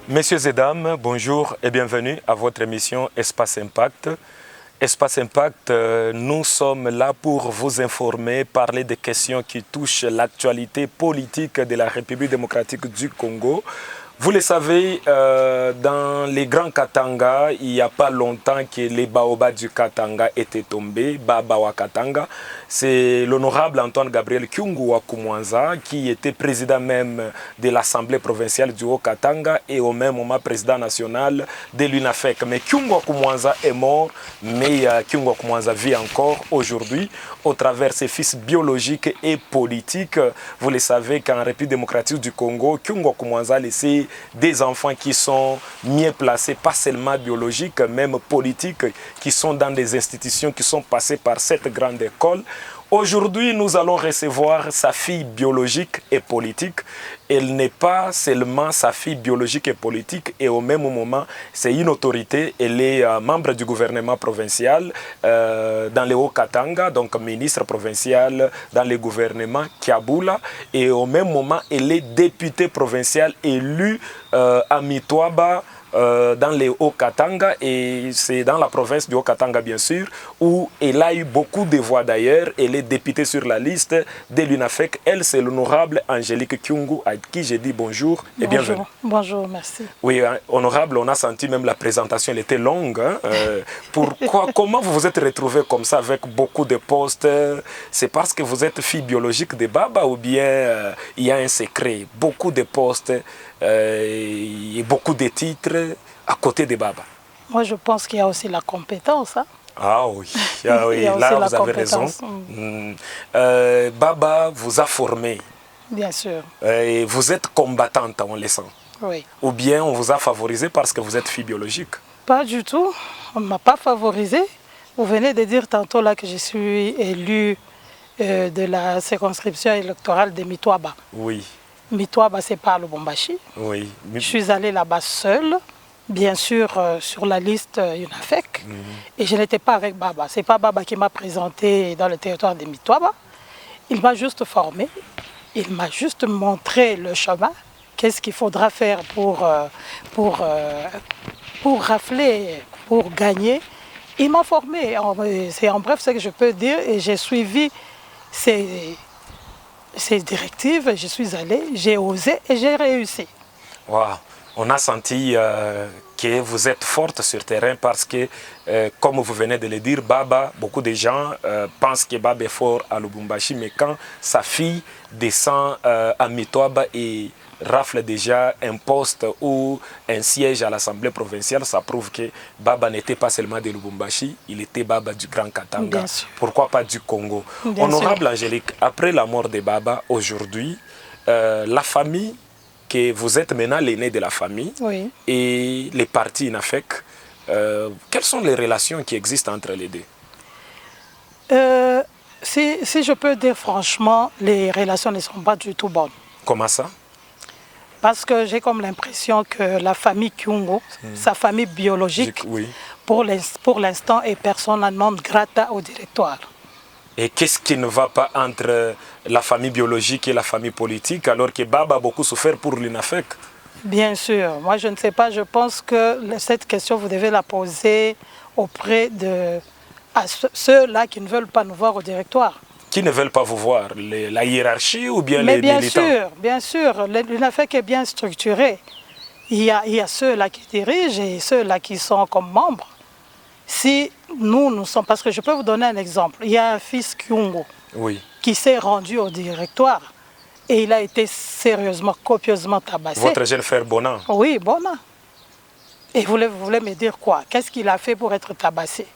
Messieurs et dames, bonjour et bienvenue à votre émission Espace Impact. Espace Impact, nous sommes là pour vous informer, parler des questions qui touchent l'actualité politique de la République démocratique du Congo. Vous le savez, dans les grands Katanga, il n'y a pas longtemps que les baobabs du Katanga étaient tombés, Baba wa Katanga. C'est l'honorable Antoine Gabriel Kyungu wa Kumwanza qui était président même de l'Assemblée provinciale du Haut-Katanga et au même moment président national de l'UNAFEC. Mais Kyungu wa Kumwanza est mort, mais Kyungu wa Kumwanza vit encore aujourd'hui au travers ses fils biologiques et politiques. Vous le savez qu'en République démocratique du Congo, Kyungu wa Kumwanza a laissé des enfants qui sont mieux placés, pas seulement biologiques, même politiques, qui sont dans des institutions qui sont passées par cette grande école. Aujourd'hui, nous allons recevoir sa fille biologique et politique. Elle n'est pas seulement sa fille biologique et politique, et au même moment, c'est une autorité. Elle est membre du gouvernement provincial dans le Haut-Katanga, donc ministre provincial dans le gouvernement Kiabula. Et au même moment, elle est députée provinciale élue à Mitwaba, dans les Haut-Katanga, et c'est dans la province du Haut-Katanga bien sûr, où elle a eu beaucoup de voix d'ailleurs. Elle est députée sur la liste de l'UNAFEC. Elle, c'est l'honorable Angélique Kyungu, à qui j'ai dit bonjour et bienvenue. Bonjour, merci. Oui, hein, honorable, on a senti même la présentation, elle était longue. Hein, pourquoi, comment vous vous êtes retrouvée comme ça avec beaucoup de postes? C'est parce que vous êtes fille biologique de Baba ou bien il y a un secret? Beaucoup de postes et beaucoup de titres à côté de Baba. Moi, je pense qu'il y a aussi la compétence. Hein? Ah oui, ah oui. Là vous avez raison. Baba vous a formé. Bien sûr. Et vous êtes combattante, on le sent. Oui. Ou bien on vous a favorisé parce que vous êtes fille biologique? Pas du tout. On ne m'a pas favorisé. Vous venez de dire tantôt là que je suis élue de la circonscription électorale de Mitwaba. Oui. Mitwaba, c'est pas Lubumbashi. Oui. Je suis allée là-bas seule, bien sûr sur la liste UNAFEC, et je n'étais pas avec Baba. C'est pas Baba qui m'a présenté dans le territoire de Mitwaba. Il m'a juste formé, il m'a juste montré le chemin, qu'est-ce qu'il faudra faire pour rafler, pour gagner. Il m'a formé, c'est en bref ce que je peux dire, et j'ai suivi ces directives, je suis allée, j'ai osé et j'ai réussi. Wow. On a senti que vous êtes forte sur terrain parce que, comme vous venez de le dire, Baba, beaucoup de gens pensent que Baba est fort à Lubumbashi, mais quand sa fille descend à Mitwaba et rafle déjà un poste ou un siège à l'Assemblée provinciale, ça prouve que Baba n'était pas seulement de Lubumbashi, il était Baba du Grand Katanga. Pourquoi pas du Congo? Honorable Angélique, après la mort de Baba, aujourd'hui, la famille, que vous êtes maintenant l'aîné de la famille, oui, et les partis UNAFEC, quelles sont les relations qui existent entre les deux? Si je peux dire franchement, les relations ne sont pas du tout bonnes. Comment ça? Parce que j'ai comme l'impression que la famille Kyungu, sa famille biologique, oui, pour l'instant est personnellement grata au directoire. Et qu'est-ce qui ne va pas entre la famille biologique et la famille politique, alors que Baba a beaucoup souffert pour l'UNAFEC? Bien sûr. Moi, je ne sais pas. Je pense que cette question, vous devez la poser auprès de ceux-là qui ne veulent pas nous voir au directoire. Qui ne veulent pas vous voir? La hiérarchie ou bien Mais les bien militants? sûr, bien sûr. L'UNAFEC est bien structuré. Il y a ceux-là qui dirigent et ceux-là qui sont comme membres. Si nous sommes... Parce que je peux vous donner un exemple. Il y a un fils Kyungu, oui, qui s'est rendu au directoire et il a été sérieusement, copieusement tabassé. Votre jeune frère Bonan? Oui, Bonan. Et vous voulez me dire quoi? Qu'est-ce qu'il a fait pour être tabassé?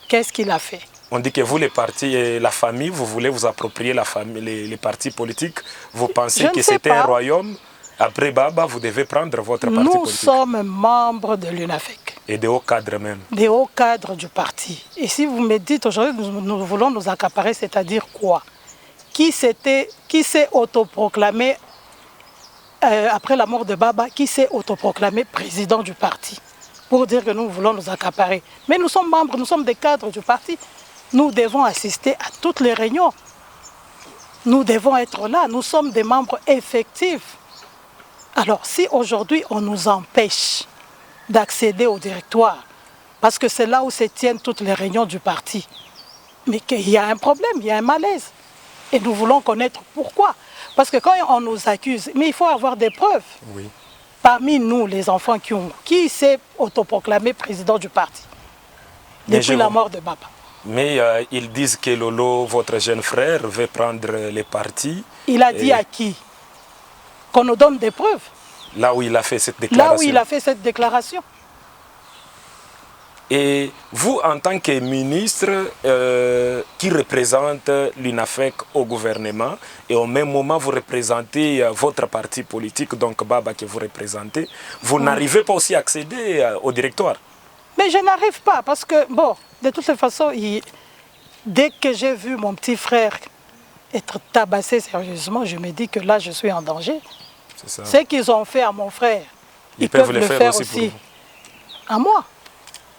Qu'est-ce qu'il a fait? On dit que vous, les partis et la famille, vous voulez vous approprier la famille, les partis politiques. Vous pensez que c'était un royaume? Après Baba, vous devez prendre votre parti politique. Nous sommes membres de l'UNAFEC. Et des hauts cadres même. Des hauts cadres du parti. Et si vous me dites aujourd'hui, nous voulons nous accaparer, c'est-à-dire quoi? Qui s'est autoproclamé, après la mort de Baba, qui s'est autoproclamé président du parti? Pour dire que nous voulons nous accaparer. Mais nous sommes membres, nous sommes des cadres du parti. Nous devons assister à toutes les réunions. Nous devons être là. Nous sommes des membres effectifs. Alors, si aujourd'hui on nous empêche d'accéder au directoire, parce que c'est là où se tiennent toutes les réunions du parti, mais qu'il y a un problème, il y a un malaise. Et nous voulons connaître pourquoi. Parce que quand on nous accuse, mais il faut avoir des preuves. Oui. Parmi nous, les enfants qui s'est autoproclamé président du parti depuis la mort de Baba? Mais ils disent que Lolo, votre jeune frère, veut prendre les partis. Il a dit à qui? Qu'on nous donne des preuves. Là où il a fait cette déclaration. Là où il a fait cette déclaration. Et vous, en tant que ministre qui représente l'UNAFEC au gouvernement, et au même moment vous représentez votre parti politique, donc Baba que vous représentez, vous n'arrivez pas aussi à accéder au directoire? Mais je n'arrive pas parce que, bon, de toutes les façons, dès que j'ai vu mon petit frère être tabassé sérieusement, je me dis que là, je suis en danger. Ce qu'ils ont fait à mon frère, ils peuvent le faire aussi à moi.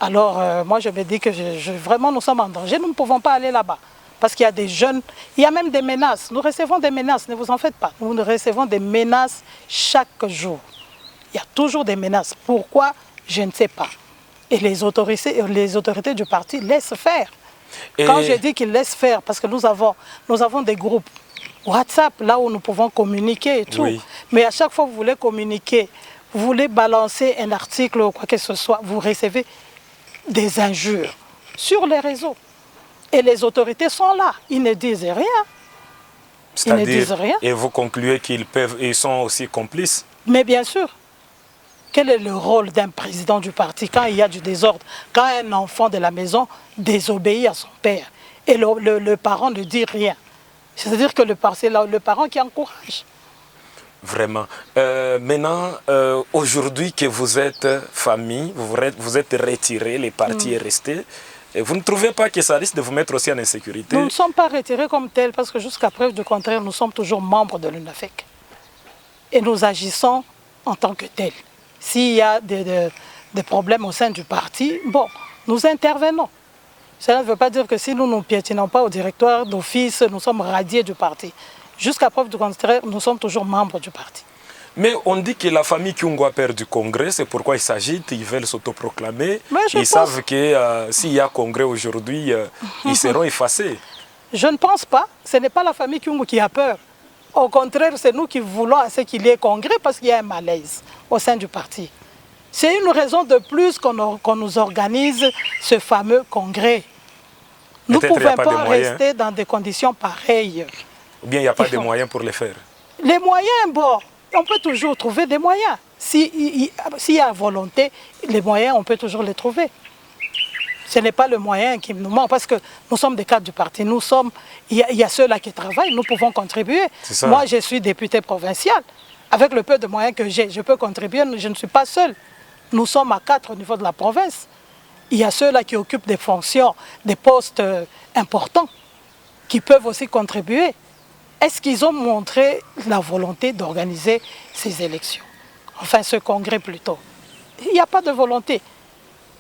Alors, moi, je me dis que vraiment, nous sommes en danger. Nous ne pouvons pas aller là-bas. Parce qu'il y a des jeunes, il y a même des menaces. Nous recevons des menaces, ne vous en faites pas. Nous recevons des menaces chaque jour. Il y a toujours des menaces. Pourquoi? Je ne sais pas. Et les autorités du parti laissent faire. Quand je dis qu'ils laissent faire, parce que nous avons des groupes WhatsApp, là où nous pouvons communiquer et tout. Oui. Mais à chaque fois que vous voulez communiquer, vous voulez balancer un article ou quoi que ce soit, vous recevez des injures sur les réseaux. Et les autorités sont là, ils ne disent rien. Ils ne disent rien. Et vous concluez qu'ils sont aussi complices? Mais bien sûr. Quel est le rôle d'un président du parti quand il y a du désordre, quand un enfant de la maison désobéit à son père et le parent ne dit rien? C'est-à-dire que c'est le parent qui encourage. Vraiment. Maintenant, aujourd'hui que vous êtes famille, vous êtes retiré, les partis est resté, et vous ne trouvez pas que ça risque de vous mettre aussi en insécurité? Nous ne sommes pas retirés comme tels parce que jusqu'à preuve du contraire, nous sommes toujours membres de l'UNAFEC. Et nous agissons en tant que tels. S'il y a des problèmes au sein du parti, bon, nous intervenons. Cela ne veut pas dire que si nous ne piétinons pas au directoire d'office, nous sommes radiés du parti. Jusqu'à preuve du contraire, nous sommes toujours membres du parti. Mais on dit que la famille Kyungu a perdu congrès, c'est pourquoi ils s'agitent, ils veulent s'autoproclamer. Ils savent que s'il y a congrès aujourd'hui, ils seront effacés. Je ne pense pas. Ce n'est pas la famille Kyungu qui a peur. Au contraire, c'est nous qui voulons à ce qu'il y ait congrès parce qu'il y a un malaise au sein du parti. C'est une raison de plus qu'on nous organise ce fameux congrès. Nous ne pouvons pas rester dans des conditions pareilles. Ou bien il n'y a pas de moyens pour les faire? Les moyens, bon, on peut toujours trouver des moyens. S'il y a volonté, les moyens, on peut toujours les trouver. Ce n'est pas le moyen qui nous manque, parce que nous sommes des cadres du parti. Il y a ceux-là qui travaillent, nous pouvons contribuer. Moi, je suis député provincial. Avec le peu de moyens que j'ai, je peux contribuer, je ne suis pas seul. Nous sommes à 4 au niveau de la province. Il y a ceux-là qui occupent des fonctions, des postes importants, qui peuvent aussi contribuer. Est-ce qu'ils ont montré la volonté d'organiser ces élections? Enfin, ce congrès plutôt. Il n'y a pas de volonté.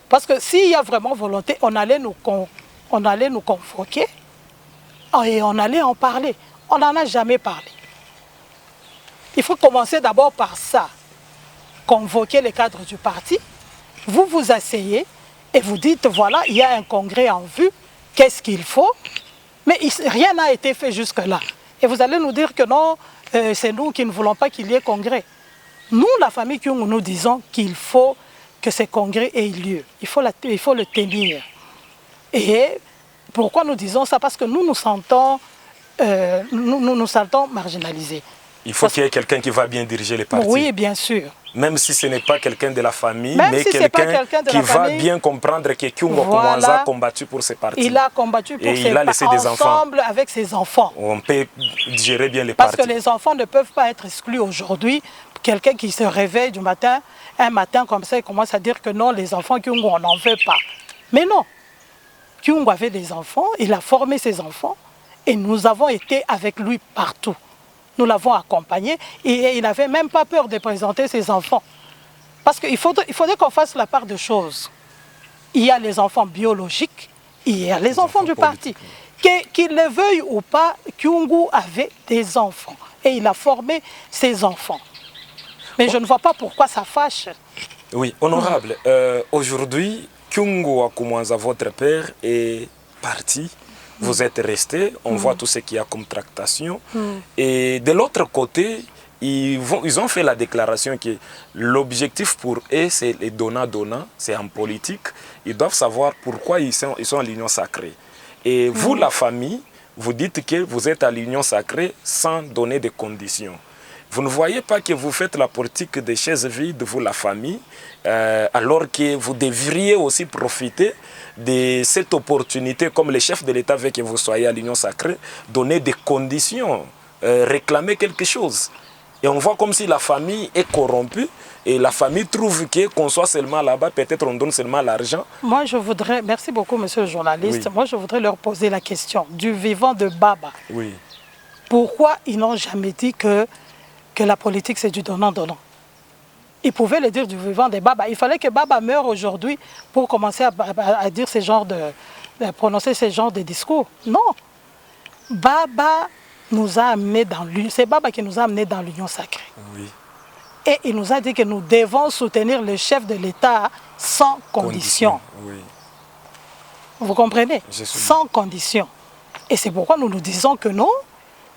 Parce que s'il y a vraiment volonté, on allait nous convoquer et on allait en parler. On n'en a jamais parlé. Il faut commencer d'abord par ça. Convoquer les cadres du parti, vous vous asseyez et vous dites, voilà, il y a un congrès en vue, qu'est-ce qu'il faut? Mais rien n'a été fait jusque-là. Et vous allez nous dire que non, c'est nous qui ne voulons pas qu'il y ait congrès. Nous, la famille Kyungu, nous disons qu'il faut que ce congrès ait lieu. Il faut le tenir. Et pourquoi nous disons ça? Parce que nous nous sentons marginalisés. Il faut qu'il y ait quelqu'un qui va bien diriger les partis. Oui, bien sûr. Même si ce n'est pas quelqu'un de la famille, mais quelqu'un qui va bien comprendre que Kyungu Koumanza a combattu pour ses partis. Il a combattu pour ses partis ensemble avec ses enfants. On peut gérer bien les partis. Parce que les enfants ne peuvent pas être exclus aujourd'hui. Quelqu'un qui se réveille du matin, un matin comme ça, il commence à dire que non, les enfants Kyungu, on n'en veut pas. Mais non. Kyungu avait des enfants, il a formé ses enfants et nous avons été avec lui partout. Nous l'avons accompagné et il n'avait même pas peur de présenter ses enfants. Parce qu'il faudrait qu'on fasse la part de choses. Il y a les enfants biologiques, il y a les enfants du parti. Qu'il le veuille ou pas, Kyungu avait des enfants et il a formé ses enfants. Mais je ne vois pas pourquoi ça fâche. Oui, honorable, aujourd'hui, Kyungo Akumwanza, votre père, est parti. Vous êtes resté, on voit tout ce qu'il y a comme tractation. Et de l'autre côté, ils ont fait la déclaration que l'objectif pour eux, c'est les donnants-donnants, c'est en politique. Ils doivent savoir pourquoi ils sont à l'union sacrée. Et vous, la famille, vous dites que vous êtes à l'union sacrée sans donner de conditions. Vous ne voyez pas que vous faites la politique des chaises vides, vous, la famille, alors que vous devriez aussi profiter de cette opportunité, comme le chef de l'État veut que vous soyez à l'union sacrée, donner des conditions, réclamer quelque chose. Et on voit comme si la famille est corrompue et la famille trouve qu'on soit seulement là-bas, peut-être on donne seulement l'argent. Moi, je voudrais, merci beaucoup, monsieur le journaliste, Oui. moi, je voudrais leur poser la question du vivant de Baba. Oui, Pourquoi ils n'ont jamais dit que la politique, c'est du donnant-donnant? Ils pouvaient le dire du vivant de Baba. Il fallait que Baba meure aujourd'hui pour commencer à dire à prononcer ce genre de discours. Non. Baba nous a amenés dans l'union. C'est Baba qui nous a amenés dans l'union sacrée. oui. Et il nous a dit que nous devons soutenir le chef de l'État sans condition. Oui. Vous comprenez? Je suis Sans condition. Et c'est pourquoi nous nous disons que non,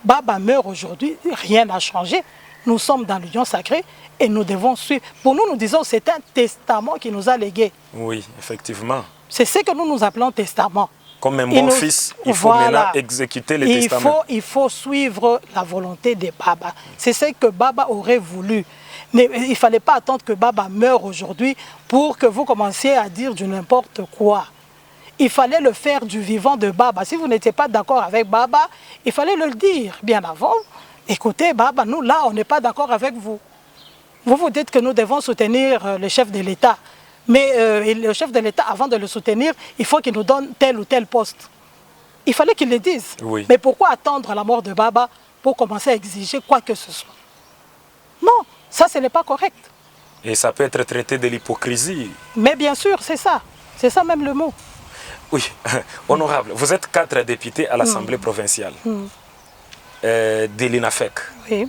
Baba meurt aujourd'hui, rien n'a changé. Nous sommes dans l'union sacrée et nous devons suivre. Pour nous, nous disons que c'est un testament qui nous a légué. Oui, effectivement. C'est ce que nous appelons testament. Comme un bon fils, il faut maintenant exécuter le testament. Il faut suivre la volonté de Baba. C'est ce que Baba aurait voulu. Mais il ne fallait pas attendre que Baba meure aujourd'hui pour que vous commenciez à dire du n'importe quoi. Il fallait le faire du vivant de Baba. Si vous n'étiez pas d'accord avec Baba, il fallait le dire bien avant. Écoutez, Baba, nous là, on n'est pas d'accord avec vous. Vous vous dites que nous devons soutenir le chef de l'État. Mais le chef de l'État, avant de le soutenir, il faut qu'il nous donne tel ou tel poste. Il fallait qu'il le dise. Oui. Mais pourquoi attendre la mort de Baba pour commencer à exiger quoi que ce soit? Non, ça, ce n'est pas correct. Et ça peut être traité de l'hypocrisie. Mais bien sûr, c'est ça. C'est ça même le mot. Oui, honorable, vous êtes 4 députés à l'Assemblée provinciale de l'INAFEC. Oui.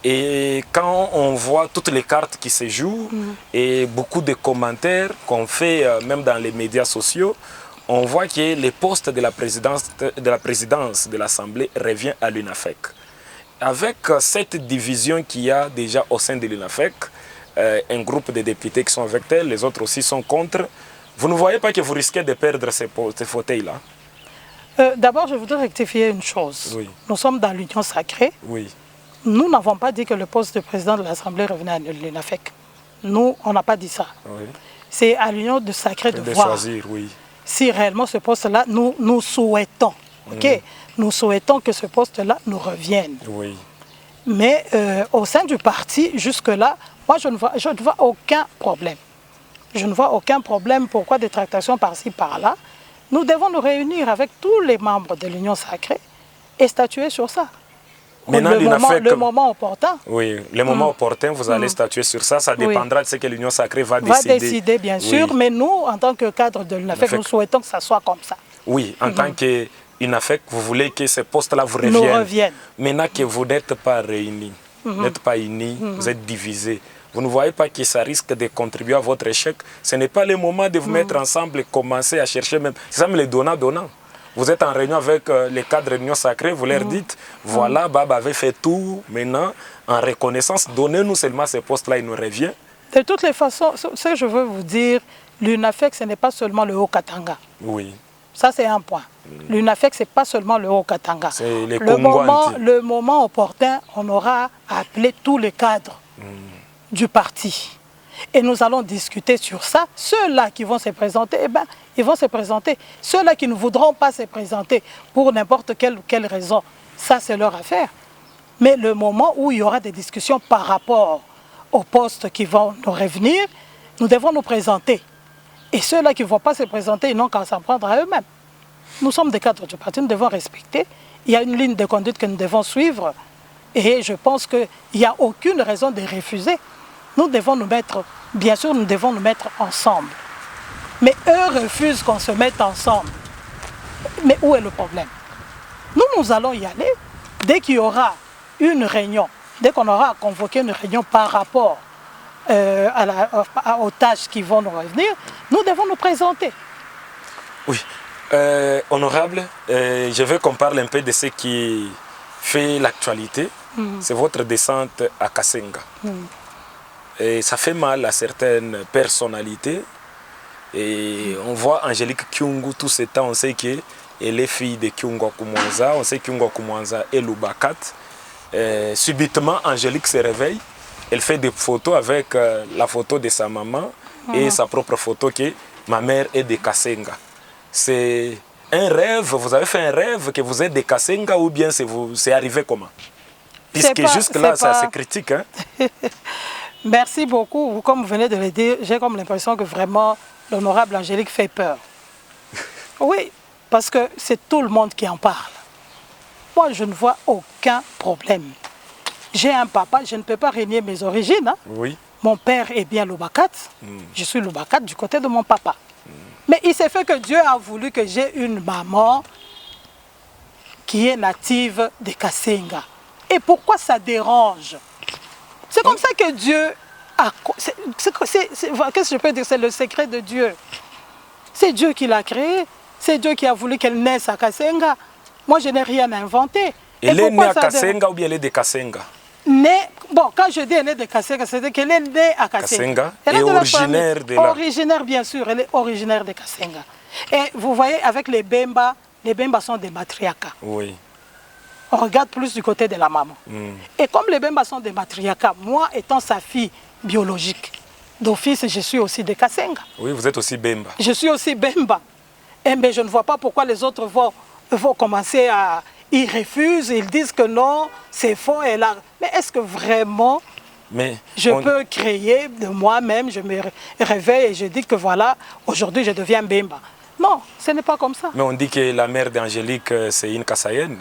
Et quand on voit toutes les cartes qui se jouent et beaucoup de commentaires qu'on fait même dans les médias sociaux, on voit que le poste de la présidence de l'Assemblée revient à l'UNAFEC. Avec cette division qu'il y a déjà au sein de l'UNAFEC, un groupe de députés qui sont avec elle, les autres aussi sont contre, vous ne voyez pas que vous risquez de perdre ces fauteuils-là? D'abord, je voudrais rectifier une chose. Oui. Nous sommes dans l'union sacrée. Oui. Nous n'avons pas dit que le poste de président de l'Assemblée revenait à l'UNAFEC. Nous, on n'a pas dit ça. Oui. C'est à l'union de sacré de voir choisir, oui. si réellement ce poste-là, nous souhaitons. Okay? Nous souhaitons que ce poste-là nous revienne. Oui. Mais au sein du parti, jusque-là, moi, je ne vois aucun problème. Je ne vois aucun problème. Pourquoi des tractations par-ci, par-là? Nous devons nous réunir avec tous les membres de l'Union sacrée et statuer sur ça. Maintenant, le moment opportun. Oui, le moment opportun, vous allez statuer sur ça. Ça dépendra de ce que l'Union sacrée va décider. Va décider, bien sûr, mais nous, en tant que cadre de l'UNAFEC, nous souhaitons que ça soit comme ça. Oui, en tant qu'UNAFEC, vous voulez que ce poste-là vous revienne. Nous revienne. Maintenant que vous n'êtes pas réunis, vous n'êtes pas unis, vous êtes divisés. Vous ne voyez pas que ça risque de contribuer à votre échec. Ce n'est pas le moment de vous mettre ensemble et commencer à chercher même. C'est ça, mais les donnants-donnants. Vous êtes en réunion avec les cadres de l'Union sacrée, vous leur dites, voilà, Baba avait fait tout, maintenant, en reconnaissance, donnez-nous seulement ce poste-là, il nous revient. De toutes les façons, ce que je veux vous dire, l'UNAFEC, ce n'est pas seulement le Haut-Katanga. Oui. Ça, c'est un point. L'UNAFEC, ce n'est pas seulement le Haut-Katanga. C'est les le moment opportun, on aura appelé tous les cadres du parti. Et nous allons discuter sur ça. Ceux-là qui vont se présenter, eh ben, ils vont se présenter. Ceux-là qui ne voudront pas se présenter pour n'importe quelle raison, ça c'est leur affaire. Mais le moment où il y aura des discussions par rapport aux postes qui vont nous revenir, nous devons nous présenter. Et ceux-là qui ne vont pas se présenter, ils n'ont qu'à s'en prendre à eux-mêmes. Nous sommes des cadres du parti, nous devons respecter. Il y a une ligne de conduite que nous devons suivre. Et je pense qu'il n'y a aucune raison de refuser. Nous devons nous mettre, bien sûr, nous devons nous mettre ensemble. Mais eux refusent qu'on se mette ensemble. Mais où est le problème? Nous allons y aller dès qu'il y aura une réunion, dès qu'on aura convoqué une réunion par rapport aux tâches qui vont nous revenir, nous devons nous présenter. Oui. Honorable, je veux qu'on parle un peu de ce qui fait l'actualité. C'est votre descente à Kasenga. Et ça fait mal à certaines personnalités. Et on voit Angélique Kyungu tout ce temps, on sait qu'elle est fille de Kyungu Kumwanza, on sait que Kyungu Kumwanza est Lubakat. Subitement, Angélique se réveille, elle fait des photos avec la photo de sa maman et sa propre photo que ma mère est de Kasenga. C'est un rêve, vous avez fait un rêve que vous êtes de Kasenga ou bien c'est arrivé comment? Puisque jusque-là, ça se critique. Hein? Merci beaucoup. Comme vous venez de le dire, j'ai comme l'impression que vraiment l'honorable Angélique fait peur. Oui, parce que c'est tout le monde qui en parle. Moi, je ne vois aucun problème. J'ai un papa, je ne peux pas renier mes origines. Hein? Oui. Mon père est bien Lubakat. Je suis Lubakat du côté de mon papa. Mais il s'est fait que Dieu a voulu que j'ai une maman qui est native de Kasenga. Et pourquoi ça dérange? C'est comme ça que Dieu a... Qu'est-ce que je peux dire? C'est le secret de Dieu. C'est Dieu qui l'a créé. C'est Dieu qui a voulu qu'elle naisse à Kasenga. Moi, je n'ai rien inventé. Elle est née à Kasenga ou bien elle est de Kasenga? Bon, quand je dis elle est de Kasenga, c'est qu'elle est née à Kasenga. Elle est originaire de là. Originaire, bien sûr, elle est originaire de Kasenga. Et vous voyez, avec les Bemba sont des matriarcats. Oui. On regarde plus du côté de la maman. Et comme les Bemba sont des matriarcats, moi, étant sa fille biologique, d'office, je suis aussi de Kasenga. Oui, vous êtes aussi Bemba. Je suis aussi Bemba. Et mais je ne vois pas pourquoi les autres vont commencer à... Ils refusent, ils disent que non, c'est faux. Mais est-ce que vraiment je peux créer de moi-même, je me réveille et je dis que voilà, aujourd'hui je deviens Bemba? Non, ce n'est pas comme ça. Mais on dit que la mère d'Angélique, c'est une Kassaïenne.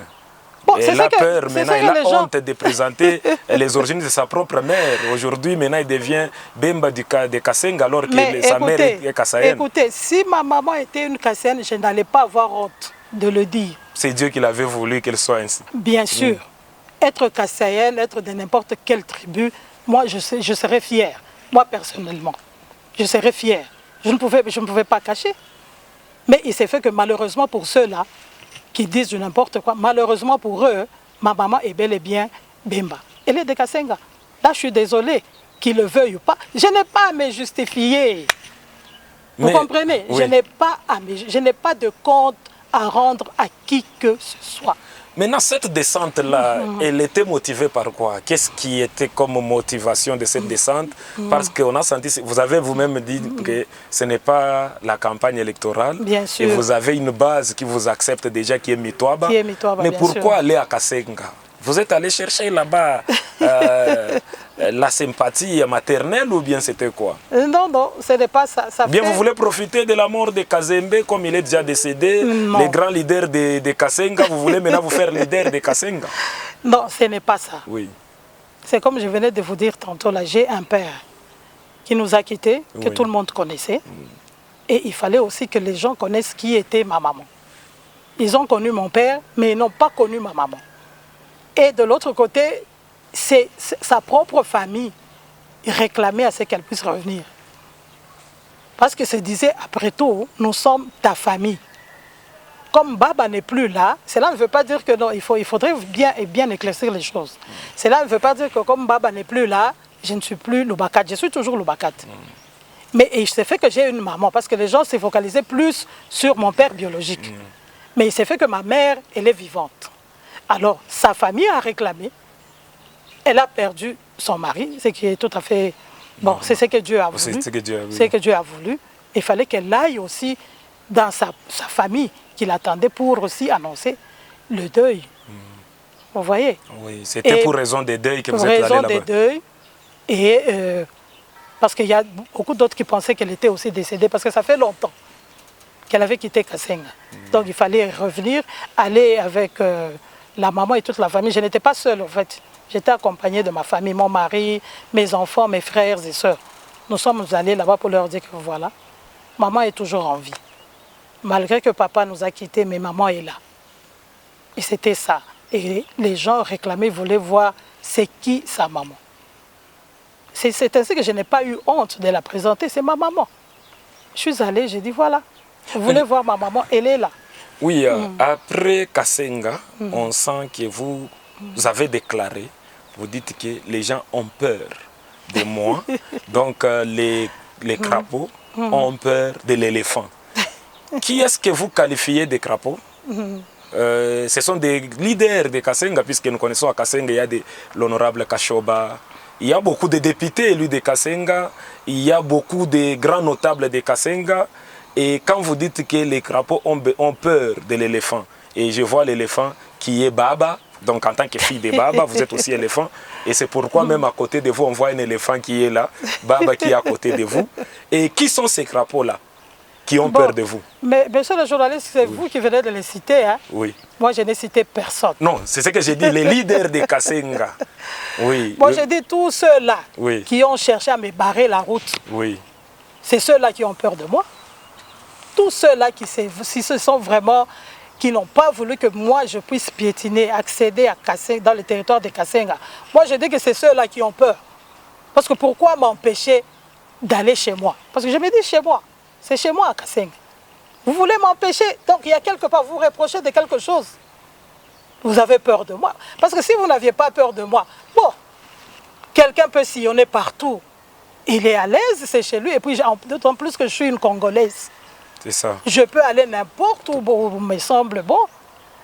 Bon, elle a peur, maintenant elle a honte de présenter les origines de sa propre mère. Aujourd'hui, maintenant il devient Bemba de Kasenga alors que sa mère est Kassaïenne. Écoutez, si ma maman était une Kassaïenne, je n'allais pas avoir honte de le dire. C'est Dieu qui l'avait voulu qu'elle soit ainsi. Bien sûr. Être Kassaïenne, être de n'importe quelle tribu, moi je serais fière. Moi personnellement, je serais fière. Je ne pouvais pas cacher. Mais il s'est fait que malheureusement pour ceux-là, qui disent du n'importe quoi, malheureusement pour eux, ma maman est bel et bien Bemba. Elle est de Kasenga. Là, je suis désolée, qu'ils le veuillent ou pas. Je n'ai pas à me justifier. Vous comprenez? Oui. Je n'ai pas de compte à rendre à qui que ce soit. Maintenant, cette descente-là, elle était motivée par quoi? Qu'est-ce qui était comme motivation de cette descente? Parce qu'on a senti, vous avez vous-même dit que ce n'est pas la campagne électorale. Bien sûr. Et vous avez une base qui vous accepte déjà, qui est Mitwaba. Qui est Mitwaba, mais pourquoi aller à Kasenga? Vous êtes allé chercher là-bas la sympathie maternelle ou bien c'était quoi? Non, non, ce n'est pas ça. Bien, vous voulez profiter de la mort de Kazembe comme il est déjà décédé, les grands leaders de Kasenga, vous voulez maintenant vous faire leader de Kasenga? Non, ce n'est pas ça. Oui. C'est comme je venais de vous dire tantôt, là, j'ai un père qui nous a quittés, que tout le monde connaissait. Et il fallait aussi que les gens connaissent qui était ma maman. Ils ont connu mon père, mais ils n'ont pas connu ma maman. Et de l'autre côté, c'est sa propre famille réclamait à ce qu'elle puisse revenir. Parce que se disait, après tout, nous sommes ta famille. Comme Baba n'est plus là, cela ne veut pas dire que non, il faudrait bien éclaircir les choses. Cela ne veut pas dire que comme Baba n'est plus là, je ne suis plus Lubakat, je suis toujours Lubakat. Mais il s'est fait que j'ai une maman, parce que les gens s'est focalisés plus sur mon père biologique. Mais il s'est fait que ma mère, elle est vivante. Alors, sa famille a réclamé. Elle a perdu son mari, ce qui est tout à fait... Bon, c'est ce que Dieu a voulu. C'est ce que Dieu a voulu. Il fallait qu'elle aille aussi dans sa famille, qui l'attendait pour aussi annoncer le deuil. Vous voyez? Oui, c'était pour raison des deuils que vous êtes allé là-bas. Pour raison des deuils. Et parce qu'il y a beaucoup d'autres qui pensaient qu'elle était aussi décédée, parce que ça fait longtemps qu'elle avait quitté Kasenga. Donc il fallait revenir, aller avec... la maman et toute la famille. Je n'étais pas seule en fait. J'étais accompagnée de ma famille, mon mari, mes enfants, mes frères et sœurs. Nous sommes allés là-bas pour leur dire que voilà, maman est toujours en vie. Malgré que papa nous a quittés, mais maman est là. Et c'était ça. Et les gens réclamaient, voulaient voir c'est qui sa maman. C'est ainsi que je n'ai pas eu honte de la présenter. C'est ma maman. Je suis allée, j'ai dit voilà, je voulais voir ma maman, elle est là. Oui, après Kasenga, on sent que vous avez déclaré, vous dites que les gens ont peur de moi, donc les crapauds ont peur de l'éléphant. Qui est-ce que vous qualifiez de crapauds? Ce sont des leaders de Kasenga, puisque nous connaissons à Kasenga, il y a l'honorable Kashoba, il y a beaucoup de députés élus de Kasenga, il y a beaucoup de grands notables de Kasenga. Et quand vous dites que les crapauds ont peur de l'éléphant, et je vois l'éléphant qui est Baba, donc en tant que fille de Baba, vous êtes aussi éléphant, et c'est pourquoi même à côté de vous, on voit un éléphant qui est là, Baba qui est à côté de vous. Et qui sont ces crapauds-là qui ont peur de vous? Mais monsieur le journaliste, c'est vous qui venez de les citer. Hein? Oui. Moi, je n'ai cité personne. Non, c'est ce que j'ai dit, les leaders de Kasenga. Oui. Moi, j'ai dit tous ceux-là Oui. qui ont cherché à me barrer la route. Oui. C'est ceux-là qui ont peur de moi. Tous ceux-là si ce sont vraiment, qui n'ont pas voulu que moi je puisse piétiner, accéder à Kasenga, dans le territoire de Kasenga. Moi, je dis que c'est ceux-là qui ont peur. Parce que pourquoi m'empêcher d'aller chez moi? Parce que je me dis chez moi. C'est chez moi à Kasenga. Vous voulez m'empêcher, donc il y a quelque part, vous reprochez de quelque chose. Vous avez peur de moi. Parce que si vous n'aviez pas peur de moi, bon, quelqu'un peut sillonner partout. Il est à l'aise, c'est chez lui. Et puis, d'autant plus que je suis une Congolaise. C'est ça. Je peux aller n'importe où, me semble bon.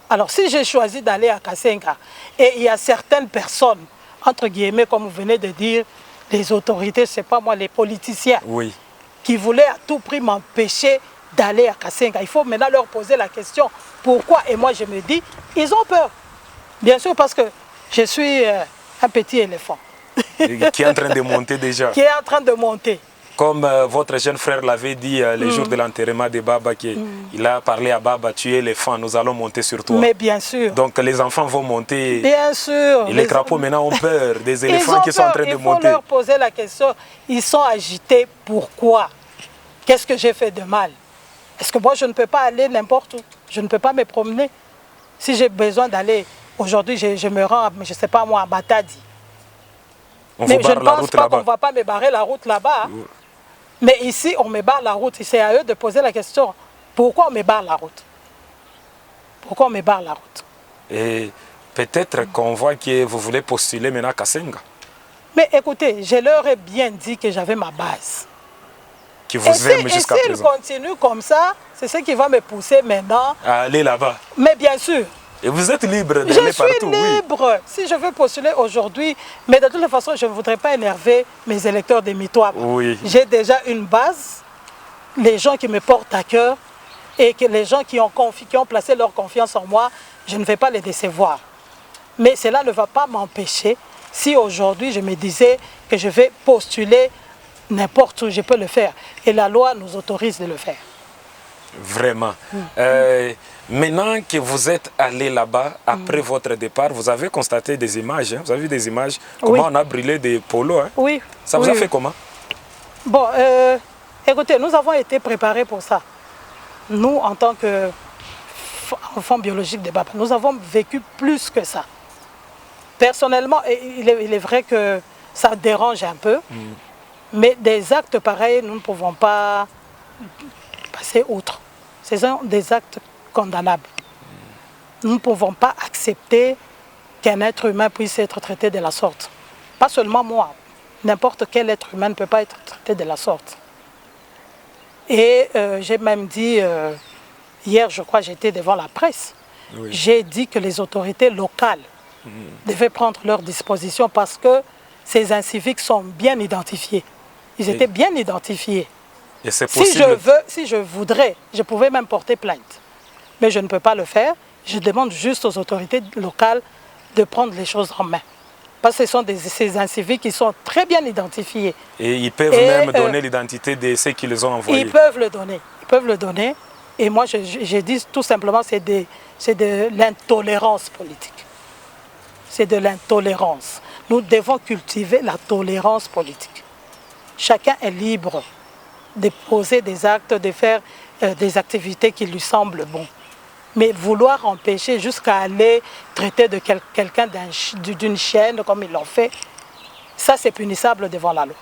Alors, si j'ai choisi d'aller à Kasenga, et il y a certaines personnes, entre guillemets, comme vous venez de dire, les autorités, je ne sais pas moi, les politiciens, oui, qui voulaient à tout prix m'empêcher d'aller à Kasenga. Il faut maintenant leur poser la question, pourquoi? Et moi, je me dis, ils ont peur. Bien sûr, parce que je suis un petit éléphant. Qui est en train de monter déjà. Qui est en train de monter. Comme votre jeune frère l'avait dit le jour de l'enterrement de Baba, il a parlé à Baba, tu es éléphant, nous allons monter sur toi. Mais bien sûr. Donc les enfants vont monter. Bien sûr. Et les crapauds maintenant ont peur des éléphants qui sont en train de monter. Il faut leur poser la question, ils sont agités, pourquoi? Qu'est-ce que j'ai fait de mal? Est-ce que moi je ne peux pas aller n'importe où? Je ne peux pas me promener. Si j'ai besoin d'aller, aujourd'hui je me rends, je ne sais pas moi, à Matadi. Mais je ne pense pas qu'on ne va pas me barrer la route là-bas. Oui. Mais ici, on me barre la route. C'est à eux de poser la question, pourquoi on me barre la route? Pourquoi on me barre la route? Et peut-être qu'on voit que vous voulez postuler maintenant à Kasenga. Mais écoutez, je leur ai bien dit que j'avais ma base. Qui vous aime jusqu'à présent. Et s'ils continuent comme ça, c'est ce qui va me pousser maintenant à aller là-bas. Mais bien sûr. Et vous êtes libre d'aller partout. Je suis libre. Oui. Si je veux postuler aujourd'hui, mais de toute façon, je ne voudrais pas énerver mes électeurs des Mitois. Oui. J'ai déjà une base, les gens qui me portent à cœur et que les gens qui ont placé leur confiance en moi, je ne vais pas les décevoir. Mais cela ne va pas m'empêcher, si aujourd'hui je me disais que je vais postuler n'importe où, je peux le faire. Et la loi nous autorise de le faire. Vraiment. Maintenant que vous êtes allé là-bas, après votre départ, vous avez constaté des images, hein? Vous avez vu des images, comment on a brûlé des polos. Hein? Oui. Ça vous a fait comment? Bon, écoutez, nous avons été préparés pour ça. Nous, en tant qu'enfants biologiques de Baba, nous avons vécu plus que ça. Personnellement, il est vrai que ça dérange un peu, mais des actes pareils, nous ne pouvons pas passer outre. Ce sont des actes condamnables. Nous ne pouvons pas accepter qu'un être humain puisse être traité de la sorte. Pas seulement moi, n'importe quel être humain ne peut pas être traité de la sorte. Et j'ai même dit, hier je crois j'étais devant la presse, oui. J'ai dit que les autorités locales devaient prendre leurs dispositions parce que ces inciviques sont bien identifiés. Ils étaient bien identifiés. Et c'est possible. Si je voudrais, je pouvais même porter plainte. Mais je ne peux pas le faire. Je demande juste aux autorités locales de prendre les choses en main. Parce que ce sont ces inciviques qui sont très bien identifiés. Et ils peuvent même donner l'identité de ceux qui les ont envoyés. Ils peuvent le donner. Ils peuvent le donner. Et moi, je dis tout simplement, c'est de l'intolérance politique. C'est de l'intolérance. Nous devons cultiver la tolérance politique. Chacun est libre de poser des actes, de faire des activités qui lui semblent bons. Mais vouloir empêcher jusqu'à aller traiter de quelqu'un d'une chaîne, comme ils l'ont fait, ça c'est punissable devant la loi.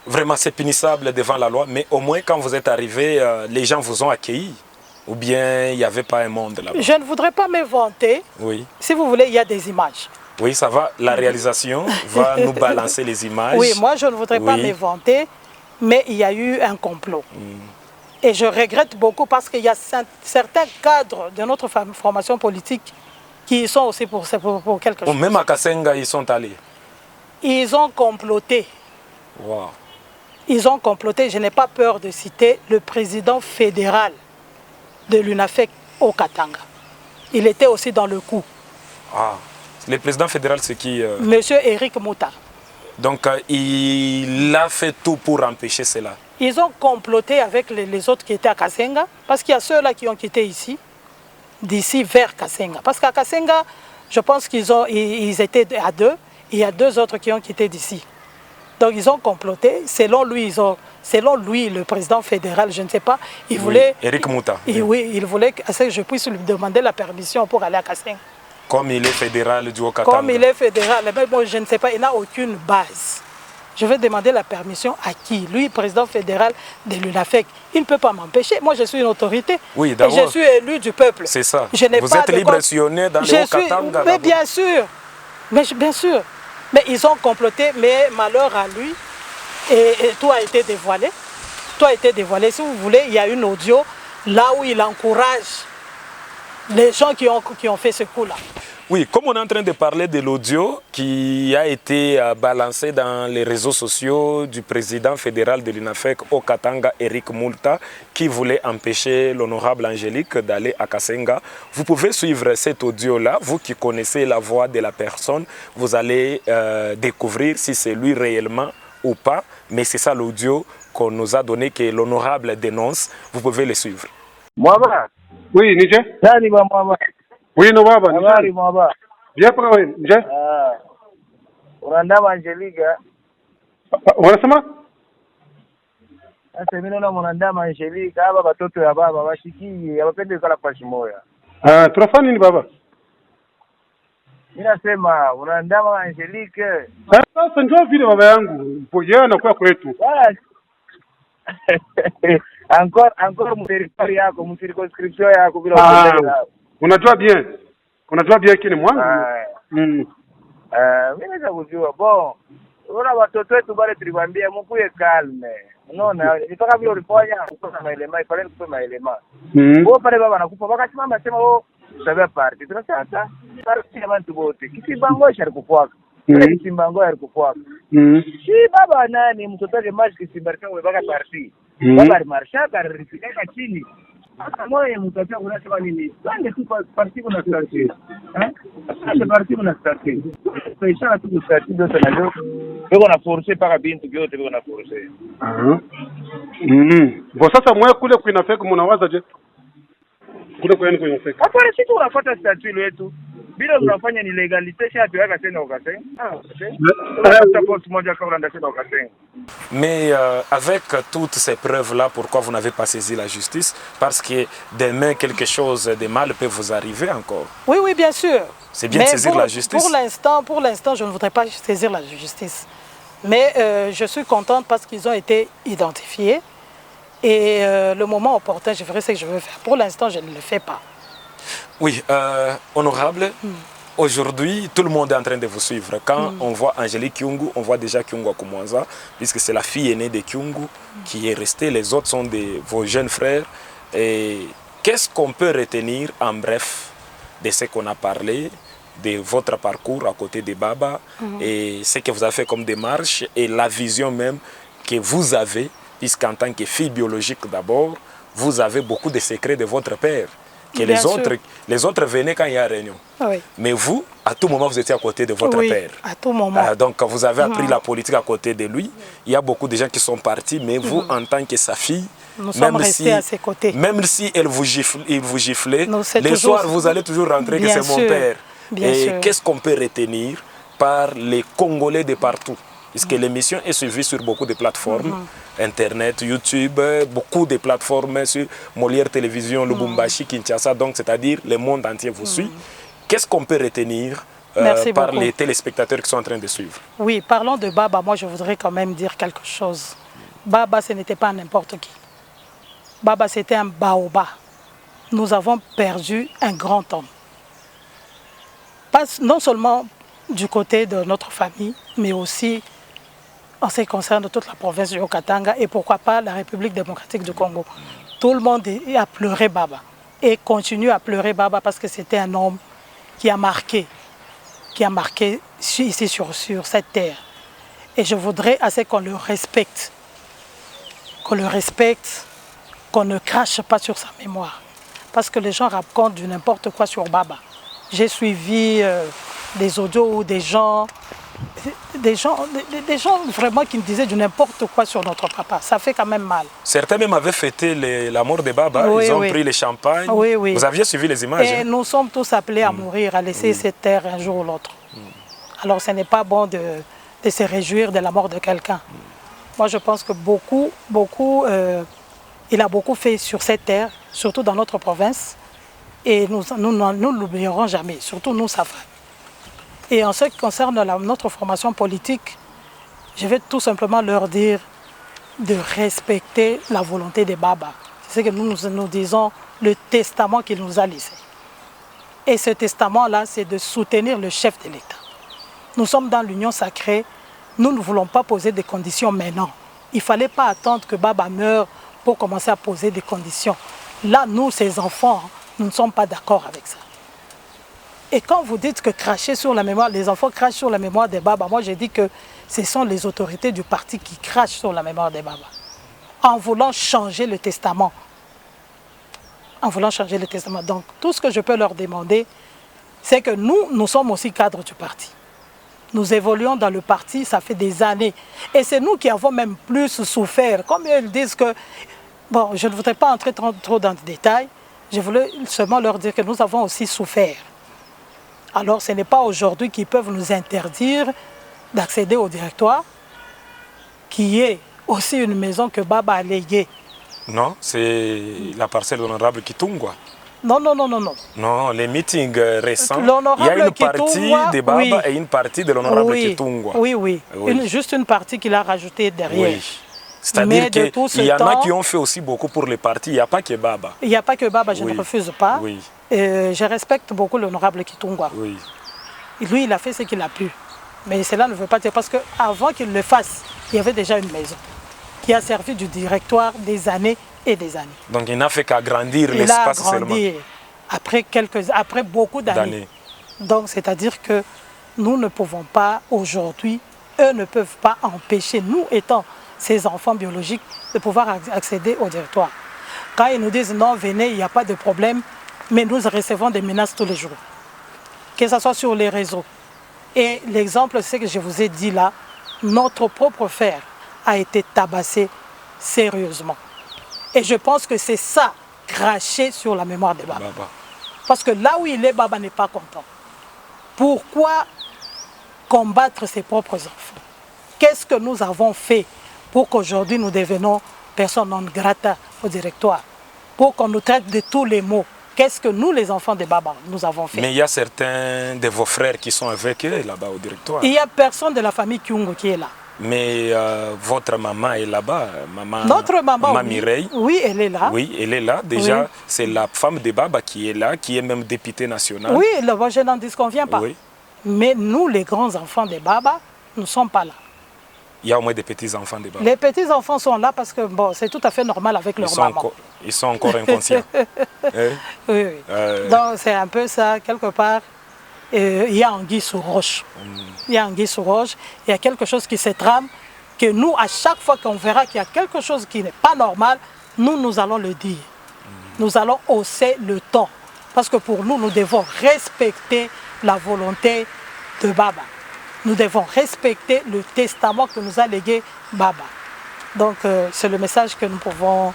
Vraiment, c'est punissable devant la loi, mais au moins quand vous êtes arrivé, les gens vous ont accueilli. Ou bien il n'y avait pas un monde là-bas? Je ne voudrais pas me vanter. Oui. Si vous voulez, il y a des images. Oui, ça va. La réalisation va nous balancer les images. Oui, moi je ne voudrais pas me vanter, mais il y a eu un complot. Et je regrette beaucoup parce qu'il y a certains cadres de notre formation politique qui sont aussi pour quelque chose. Même à Kasenga, ils sont allés. Ils ont comploté. Wow. Ils ont comploté, je n'ai pas peur de citer le président fédéral de l'UNAFEC au Katanga. Il était aussi dans le coup. Ah, le président fédéral, c'est qui Monsieur Eric Mouta. Donc, il a fait tout pour empêcher cela. Ils ont comploté avec les autres qui étaient à Kasenga, parce qu'il y a ceux-là qui ont quitté ici, d'ici vers Kasenga. Parce qu'à Kasenga, je pense qu'ils étaient à 2, et il y a 2 autres qui ont quitté d'ici. Donc ils ont comploté, selon lui, le président fédéral, je ne sais pas, il voulait... Eric Mouta. Oui, il voulait que je puisse lui demander la permission pour aller à Kasenga. Comme il est fédéral du Haut-Katanga. Comme il est fédéral, mais bon, je ne sais pas, il n'a aucune base. Je vais demander la permission à qui? Lui, président fédéral de l'UNAFEC. Il ne peut pas m'empêcher. Moi, je suis une autorité. Oui, d'abord. Et je suis élu du peuple. C'est ça. Je Vous êtes libre sillonné dans le Haut-Katanga. Mais bien sûr. Bien sûr. Mais ils ont comploté, mais malheur à lui. Et tout a été dévoilé. Tout a été dévoilé. Si vous voulez, il y a une audio là où il encourage les gens qui ont fait ce coup-là. Oui, comme on est en train de parler de l'audio qui a été balancé dans les réseaux sociaux du président fédéral de l'UNAFEC au Katanga, Eric Mouta, qui voulait empêcher l'honorable Angélique d'aller à Kasenga. Vous pouvez suivre cet audio-là, vous qui connaissez la voix de la personne, vous allez découvrir si c'est lui réellement ou pas, mais c'est ça l'audio qu'on nous a donné, que l'honorable dénonce. Vous pouvez le suivre. Mwaba. Oui, nije? Nani ba mwaba? Oui, no baba. Habari mwaba. Bien kwa wewe, nije? Unaandama Angelica. Unasema? Sasa mimi naona unaandama Angelica, hapa watoto ya baba washikii, hawapende kala pashi moja. Tunafanya nini baba? Mimi nasema unaandama Angelica. Sasa ndio vile baba yangu, yeye anakuwa kwetu. Encore mteritory yako, mcirconscription yako bila kuendelea. Unajua bien kile mwangu. Mimi naweza kujua bon. Unaona watoto wetu bale tuliwaambia mkuye calme. Unaona nitoka vile ulifanya kutoka maelema, pale kutoka maelema. Wao pale baba anakufa wakasimama sema wao sabia party. Tunasema party ya watu wote. Kisimbango alikufuaka. Kisimbango alikufuaka. Si baba nani mtoto wake maji kisimbarika webaka party. Baba alimarsha karifika chini. Hata moyo mtoto unasema nini? Twende tu party kuna starti. Twende party kuna starti. Pesa tu starti ndio tunajua. Biko na forcer paka bintu vyote biko na forcer. Bo sasa mwe kule kuinafeka mnawaza je? Kule kwa nini kuinafeka? Hapa sisi tunafuata starti yetu. Bila tunafanya ni legalité chaque yaka tena ukasema. Mais avec toutes ces preuves-là, pourquoi vous n'avez pas saisi la justice? Parce que demain, quelque chose de mal peut vous arriver encore. Oui, oui, bien sûr. C'est bien de saisir la justice. Pour l'instant, je ne voudrais pas saisir la justice. Mais je suis contente parce qu'ils ont été identifiés. Et le moment opportun, je ferai ce que je veux faire. Pour l'instant, je ne le fais pas. Oui, honorable. Aujourd'hui, tout le monde est en train de vous suivre. Quand on voit Angélique Kyungu, on voit déjà Kyungu Akumwanza, puisque c'est la fille aînée de Kyungu qui est restée. Les autres sont vos jeunes frères. Et qu'est-ce qu'on peut retenir en bref de ce qu'on a parlé, de votre parcours à côté de Baba, et ce que vous avez fait comme démarche, et la vision même que vous avez, puisqu'en tant que fille biologique d'abord, vous avez beaucoup de secrets de votre père. Que les autres venaient quand il y a réunion. Oui. Mais vous, à tout moment, vous étiez à côté de votre père. À tout moment. Donc, vous avez appris la politique à côté de lui. Il y a beaucoup de gens qui sont partis, mais vous, en tant que sa fille, nous sommes restés à ses côtés. Même si il vous giflait, le soir, vous allez toujours rentrer que c'est mon père. Et qu'est-ce qu'on peut retenir par les Congolais de partout? Puisque l'émission est suivie sur beaucoup de plateformes, Internet, YouTube, beaucoup de plateformes sur Molière Télévision, Lubumbashi, Kinshasa, donc c'est-à-dire le monde entier vous suit. Qu'est-ce qu'on peut retenir par les téléspectateurs qui sont en train de suivre. Oui, parlons de Baba. Moi, je voudrais quand même dire quelque chose. Baba, ce n'était pas n'importe qui. Baba, c'était un baobab. Nous avons perdu un grand homme. Non seulement du côté de notre famille, mais aussi en ce qui concerne toute la province du Haut-Katanga et pourquoi pas la République démocratique du Congo. Tout le monde a pleuré Baba et continue à pleurer Baba parce que c'était un homme qui a marqué ici sur cette terre. Et je voudrais assez qu'on le respecte, qu'on ne crache pas sur sa mémoire. Parce que les gens racontent du n'importe quoi sur Baba. J'ai suivi des audios où des gens vraiment qui me disaient du n'importe quoi sur notre papa. Ça fait quand même mal. Certains même avaient fêté la mort de Baba, oui, ils ont pris le champagne. Oui, oui. Vous aviez suivi les images. Et nous sommes tous appelés à mourir, à laisser cette terre un jour ou l'autre. Alors ce n'est pas bon de se réjouir de la mort de quelqu'un. Moi je pense que il a beaucoup fait sur cette terre, surtout dans notre province. Et nous ne l'oublierons jamais, surtout nous, sa famille. Et en ce qui concerne notre formation politique, je vais tout simplement leur dire de respecter la volonté des Baba. C'est ce que nous disons, le testament qu'il nous a laissé. Et ce testament-là, c'est de soutenir le chef de l'État. Nous sommes dans l'union sacrée, nous ne voulons pas poser des conditions maintenant. Il ne fallait pas attendre que Baba meure pour commencer à poser des conditions. Là, nous, ses enfants, nous ne sommes pas d'accord avec ça. Et quand vous dites que cracher sur la mémoire, les enfants crachent sur la mémoire des Baba, moi j'ai dit que ce sont les autorités du parti qui crachent sur la mémoire des Baba. En voulant changer le testament. Donc tout ce que je peux leur demander, c'est que nous sommes aussi cadres du parti. Nous évoluons dans le parti, ça fait des années. Et c'est nous qui avons même plus souffert. Comme ils disent que... Bon, je ne voudrais pas entrer trop dans les détails. Je voulais seulement leur dire que nous avons aussi souffert. Alors ce n'est pas aujourd'hui qu'ils peuvent nous interdire d'accéder au directoire, qui est aussi une maison que Baba a léguée. Non, c'est la parcelle de l'honorable Kitungwa. Non. Non, les meetings récents, il y a une partie de Baba et une partie de l'honorable Kitungwa. Oui. Juste une partie qu'il a rajoutée derrière. Oui. C'est-à-dire qu'il y en a qui ont fait aussi beaucoup pour les partis, il n'y a pas que Baba. Il n'y a pas que Baba, je ne refuse pas. Oui. Je respecte beaucoup l'honorable Kitungwa. Oui. Lui, il a fait ce qu'il a pu. Mais cela ne veut pas dire, parce qu'avant qu'il le fasse, il y avait déjà une maison qui a servi du directoire des années et des années. Donc il n'a fait qu'agrandir l'espace seulement. Après beaucoup d'années. Donc c'est-à-dire que nous ne pouvons pas aujourd'hui, eux ne peuvent pas empêcher, nous étant ces enfants biologiques, de pouvoir accéder au directoire. Quand ils nous disent non, venez, il n'y a pas de problème, mais nous recevons des menaces tous les jours. Que ce soit sur les réseaux. Et l'exemple, c'est que je vous ai dit là, notre propre frère a été tabassé sérieusement. Et je pense que c'est ça, cracher sur la mémoire de Baba. Parce que là où il est, Baba n'est pas content. Pourquoi combattre ses propres enfants? Qu'est-ce que nous avons fait pour qu'aujourd'hui nous devenions personne non grata au directoire? Pour qu'on nous traite de tous les maux? Qu'est-ce que nous, les enfants de Baba, nous avons fait? Mais il y a certains de vos frères qui sont avec eux là-bas au directoire. Il n'y a personne de la famille Kyungo qui est là. Mais votre maman est là-bas, Notre maman, Maman Mireille. Oui, elle est là. Oui, elle est là. Déjà, c'est la femme de Baba qui est là, qui est même députée nationale. Oui, je n'en disconviens pas. Oui. Mais nous, les grands enfants de Baba, nous ne sommes pas là. Il y a au moins des petits-enfants de Baba. Les petits-enfants sont là parce que bon, c'est tout à fait normal avec leur maman. Ils sont encore inconscients. Oui. Donc c'est un peu ça, quelque part. Il y a anguille sous roche. Il y a anguille sous roche. Il y a quelque chose qui se trame, que nous, à chaque fois qu'on verra qu'il y a quelque chose qui n'est pas normal, nous allons le dire. Nous allons hausser le ton. Parce que pour nous, nous devons respecter la volonté de Baba. Nous devons respecter le testament que nous a légué Baba. Donc, c'est le message que nous pouvons...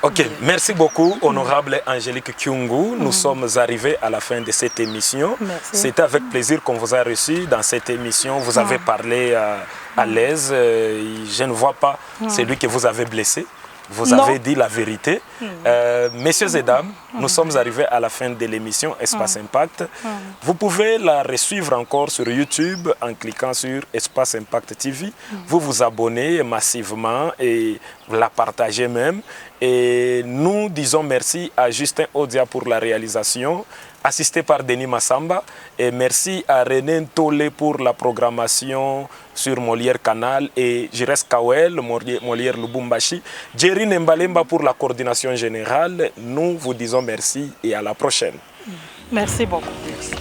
Ok, merci beaucoup, honorable Angélique Kyungu. Nous sommes arrivés à la fin de cette émission. C'était avec plaisir qu'on vous a reçu dans cette émission. Vous avez parlé à l'aise. Je ne vois pas celui que vous avez blessé. vous avez dit la vérité. Messieurs et dames, nous sommes arrivés à la fin de l'émission Espace Impact. Vous pouvez la resuivre encore sur YouTube en cliquant sur Espace Impact TV. Vous vous abonnez massivement et vous la partagez même. Et nous disons merci à Justin Odia pour la réalisation, assisté par Denis Massamba. Et merci à René Ntolé pour la programmation sur Molière Canal et Jires Kawel, Molière Lubumbashi. Jerry Nembalemba pour la coordination générale. Nous vous disons merci et à la prochaine. Merci beaucoup. Merci.